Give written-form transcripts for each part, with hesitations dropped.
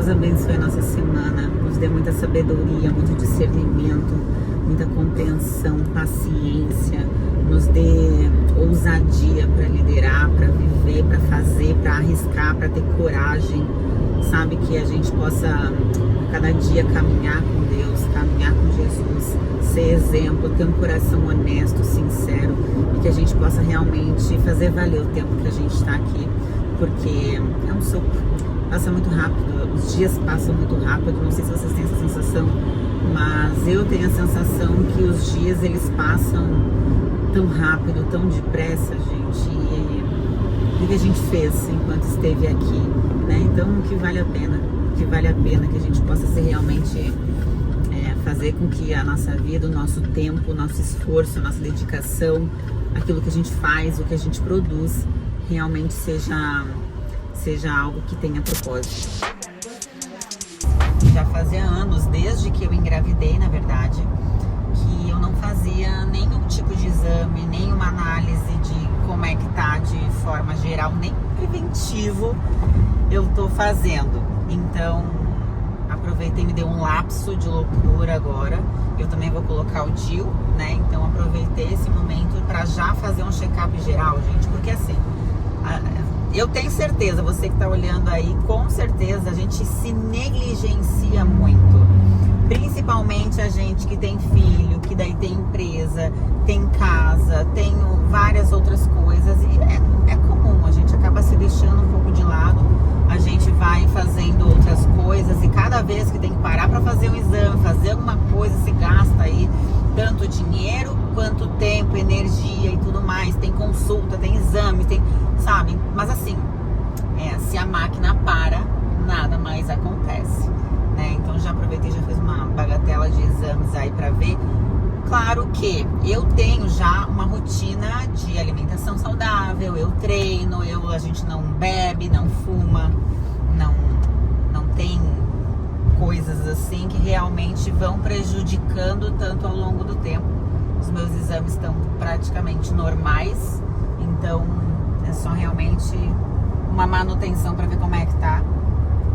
Deus abençoe a nossa semana, nos dê muita sabedoria, muito discernimento, muita compreensão, paciência, nos dê ousadia para liderar, para viver, para fazer, para arriscar, para ter coragem, sabe? Que a gente possa cada dia caminhar com Deus, caminhar com Jesus, ser exemplo, ter um coração honesto, sincero, e que a gente possa realmente fazer valer o tempo que a gente está aqui, porque é um sopro, passa muito rápido, os dias passam muito rápido, não sei se vocês têm essa sensação, mas eu tenho a sensação que os dias eles passam tão rápido, tão depressa, gente, e o que a gente fez enquanto esteve aqui, né? Então, que vale a pena, que a gente possa ser realmente fazer com que a nossa vida, o nosso tempo, o nosso esforço, a nossa dedicação, aquilo que a gente faz, o que a gente produz, realmente seja algo que tenha propósito. Já fazia anos, desde que eu engravidei, na verdade, que eu não fazia nenhum tipo de exame, nenhuma análise de como é que tá de forma geral, nem preventivo eu tô fazendo. Então, aproveitei, me deu um lapso de loucura agora. Eu também vou colocar o DIU, né? Então, aproveitei esse momento para já fazer um check-up geral, gente, porque assim, eu tenho certeza, você que tá olhando aí, com certeza a gente se negligencia muito. Principalmente a gente que tem filho, que daí tem empresa, tem casa, tem várias outras coisas. E é comum, a gente acaba se deixando um pouco de lado. A gente vai fazendo outras coisas e cada vez que tem que parar para fazer um exame, fazer alguma coisa, se gasta aí tanto dinheiro quanto tempo, energia e tudo mais. Tem consulta, tem exame, tem, sabe? Mas assim, se a máquina para, nada mais acontece, né? Então já aproveitei, já fiz uma bagatela de exames aí para ver. Claro que eu tenho já uma rotina de alimentação saudável, eu treino, a gente não bebe, não fuma, não tem coisas assim que realmente vão prejudicando tanto ao longo do tempo. Os meus exames estão praticamente normais, então é só realmente uma manutenção para ver como é que tá.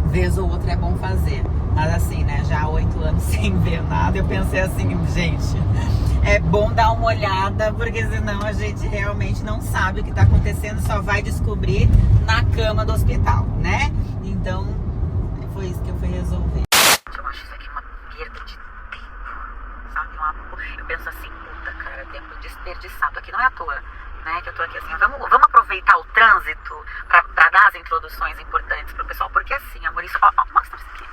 Vez ou outra é bom fazer. Mas assim, né, já há 8 anos sem ver nada, eu pensei assim, gente, é bom dar uma olhada, porque senão a gente realmente não sabe o que tá acontecendo, só vai descobrir na cama do hospital, né? Então, foi isso que eu fui resolver. Eu acho isso aqui uma perda de tempo, sabe? Eu penso assim, puta cara, tempo desperdiçado aqui, não é à toa, né? Que eu tô aqui assim, vamos aproveitar o trânsito pra dar as introduções importantes pro pessoal, porque assim, amor, isso, mostra isso aqui.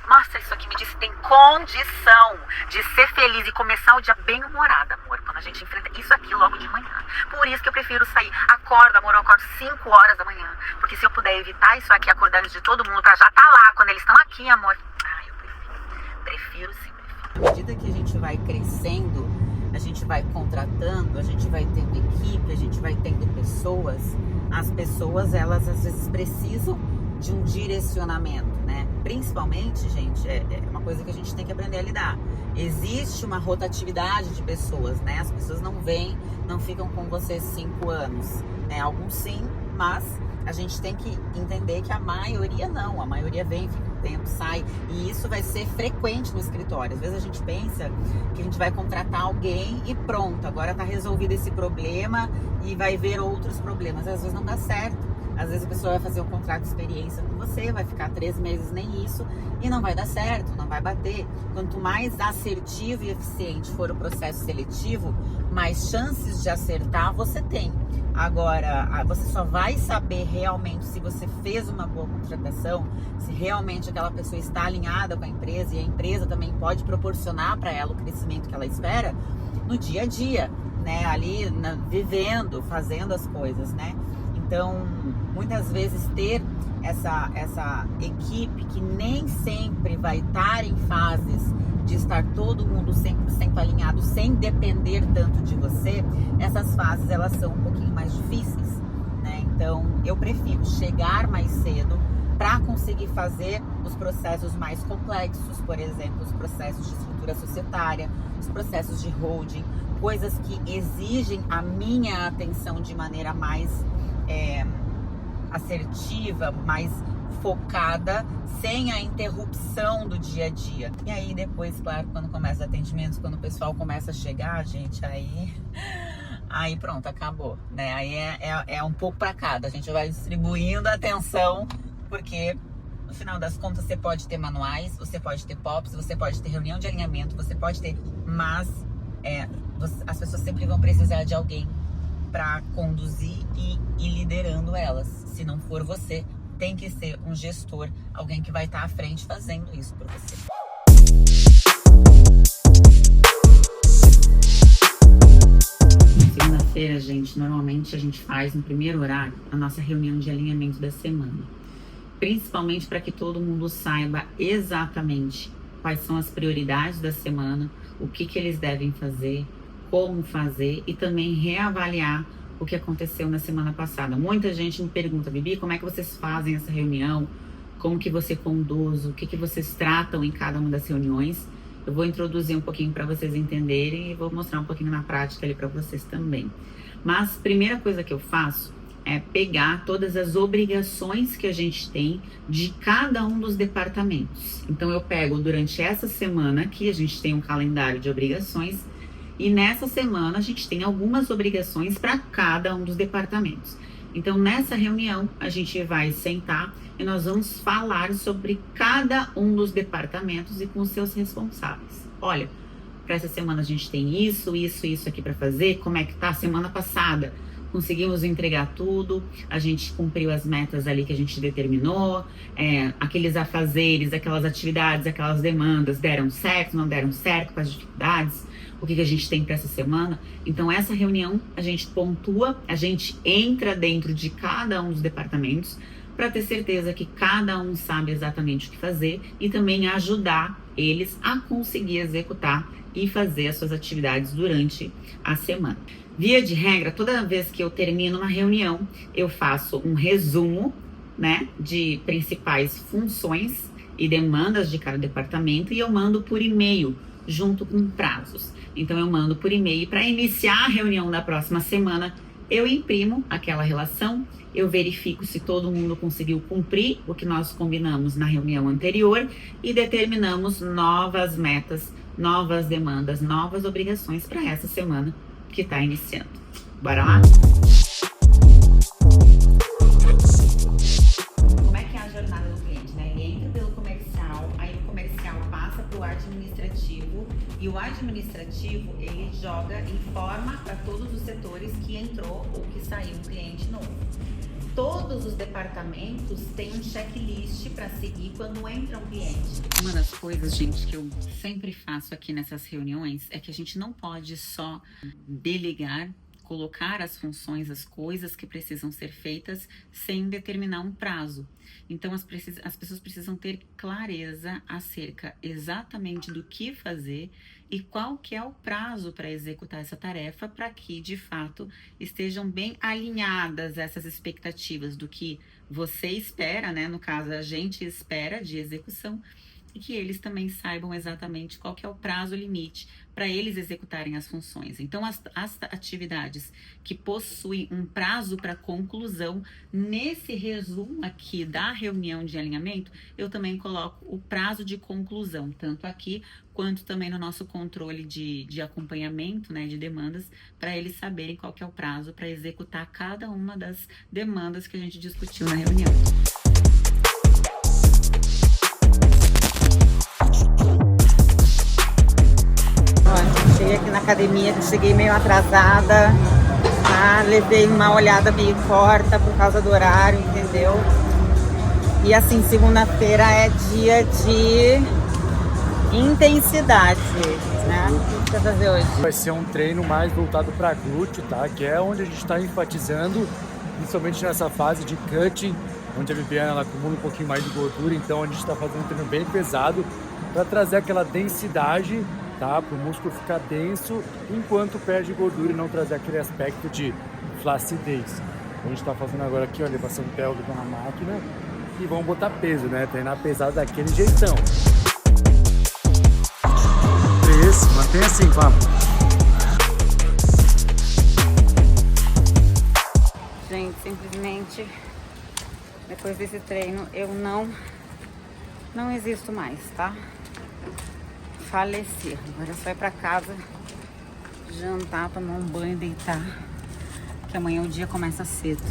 Mostra isso aqui, me diz se tem condição de ser feliz e começar o dia bem humorada, amor, quando a gente enfrenta isso aqui logo de manhã. Por isso que eu prefiro sair. Acordo, amor, eu acordo 5 horas da manhã. Porque se eu puder evitar isso aqui, acordar antes de todo mundo, pra já tá lá quando eles estão aqui, amor. Eu prefiro sim. À medida que a gente vai crescendo, a gente vai contratando, a gente vai tendo equipe, a gente vai tendo pessoas. As pessoas, elas às vezes precisam de um direcionamento, né? Principalmente, gente, é uma coisa que a gente tem que aprender a lidar. Existe uma rotatividade de pessoas, né? As pessoas não ficam com você 5 anos, né? Alguns sim, mas a gente tem que entender que a maioria não. A maioria vem, fica um tempo, sai. E isso vai ser frequente no escritório. Às vezes a gente pensa que a gente vai contratar alguém e pronto, agora tá resolvido esse problema e vai ver outros problemas. Às vezes não dá certo. Às vezes a pessoa vai fazer um contrato de experiência com você, vai ficar 3 meses, nem isso, e não vai dar certo, não vai bater. Quanto mais assertivo e eficiente for o processo seletivo, mais chances de acertar você tem. Agora, você só vai saber realmente se você fez uma boa contratação, se realmente aquela pessoa está alinhada com a empresa e a empresa também pode proporcionar para ela o crescimento que ela espera no dia a dia, né? Ali, vivendo, fazendo as coisas, né? Então, muitas vezes ter essa equipe que nem sempre vai estar em fases de estar todo mundo 100% alinhado, sem depender tanto de você, essas fases elas são um pouquinho mais difíceis, né? Então, eu prefiro chegar mais cedo para conseguir fazer os processos mais complexos, por exemplo, os processos de estrutura societária, os processos de holding, coisas que exigem a minha atenção de maneira mais assertiva, mais focada, sem a interrupção do dia a dia. E aí depois, claro, quando começa os atendimentos, quando o pessoal começa a chegar, gente, aí pronto, acabou, né? Aí é um pouco para cada. A gente vai distribuindo a atenção, porque no final das contas você pode ter manuais, você pode ter POPs, você pode ter reunião de alinhamento, você pode ter, mas as pessoas sempre vão precisar de alguém para conduzir e ir liderando elas. Se não for você, tem que ser um gestor, alguém que vai estar à frente fazendo isso por você. Segunda-feira, gente, normalmente a gente faz no primeiro horário a nossa reunião de alinhamento da semana. Principalmente para que todo mundo saiba exatamente quais são as prioridades da semana, o que eles devem fazer, como fazer e também reavaliar o que aconteceu na semana passada. Muita gente me pergunta, Bibi, como é que vocês fazem essa reunião? Como que você conduz? O que vocês tratam em cada uma das reuniões? Eu vou introduzir um pouquinho para vocês entenderem e vou mostrar um pouquinho na prática ali para vocês também. Mas a primeira coisa que eu faço é pegar todas as obrigações que a gente tem de cada um dos departamentos. Então eu pego durante essa semana aqui, a gente tem um calendário de obrigações, e nessa semana a gente tem algumas obrigações para cada um dos departamentos. Então nessa reunião a gente vai sentar e nós vamos falar sobre cada um dos departamentos e com os seus responsáveis. Olha, para essa semana a gente tem isso aqui para fazer, como é que tá a semana passada? Conseguimos entregar tudo, a gente cumpriu as metas ali que a gente determinou, aqueles afazeres, aquelas atividades, aquelas demandas deram certo, não deram certo, com as dificuldades, o que a gente tem para essa semana. Então essa reunião a gente pontua, a gente entra dentro de cada um dos departamentos para ter certeza que cada um sabe exatamente o que fazer e também ajudar eles a conseguir executar e fazer as suas atividades durante a semana. Via de regra, toda vez que eu termino uma reunião, eu faço um resumo, né, de principais funções e demandas de cada departamento e eu mando por e-mail, junto com prazos. Então eu mando por e-mail para iniciar a reunião da próxima semana, eu imprimo aquela relação, eu verifico se todo mundo conseguiu cumprir o que nós combinamos na reunião anterior e determinamos novas metas, novas demandas, novas obrigações para essa semana que está iniciando. Bora lá? Como é que é a jornada do cliente, né? Ele entra pelo comercial, aí o comercial passa para o administrativo e o administrativo ele informa para todos os setores que entrou ou que saiu um cliente novo. Todos os departamentos têm um checklist para seguir quando entra um cliente. Uma das coisas, gente, que eu sempre faço aqui nessas reuniões é que a gente não pode só delegar, colocar as funções, as coisas que precisam ser feitas sem determinar um prazo. Então as pessoas precisam ter clareza acerca exatamente do que fazer e qual que é o prazo para executar essa tarefa para que, de fato, estejam bem alinhadas essas expectativas do que você espera, né? No caso, a gente espera de execução e que eles também saibam exatamente qual que é o prazo limite para eles executarem as funções. Então, as atividades que possuem um prazo para conclusão, nesse resumo aqui da reunião de alinhamento, eu também coloco o prazo de conclusão, tanto aqui quanto também no nosso controle de acompanhamento, né, de demandas, para eles saberem qual que é o prazo para executar cada uma das demandas que a gente discutiu na reunião. Cheguei aqui na academia, cheguei meio atrasada, tá? Levei uma olhada meio torta por causa do horário, entendeu? E assim, segunda-feira é dia de intensidade, né? O que você vai fazer hoje? Vai ser um treino mais voltado para glúteo, tá? Que é onde a gente está enfatizando, principalmente nessa fase de cutting, onde a Viviane ela acumula um pouquinho mais de gordura, então a gente está fazendo um treino bem pesado para trazer aquela densidade, tá? Para o músculo ficar denso enquanto perde gordura e não trazer aquele aspecto de flacidez. A gente está fazendo agora aqui, ó, elevação pélvica na máquina e vamos botar peso, né? Treinar pesado daquele jeitão. Isso, mantém assim, vamos. Gente, simplesmente Depois desse treino eu não existo mais, tá? Faleci. Agora é só ir pra casa, jantar, tomar um banho, deitar, que amanhã o dia começa cedo.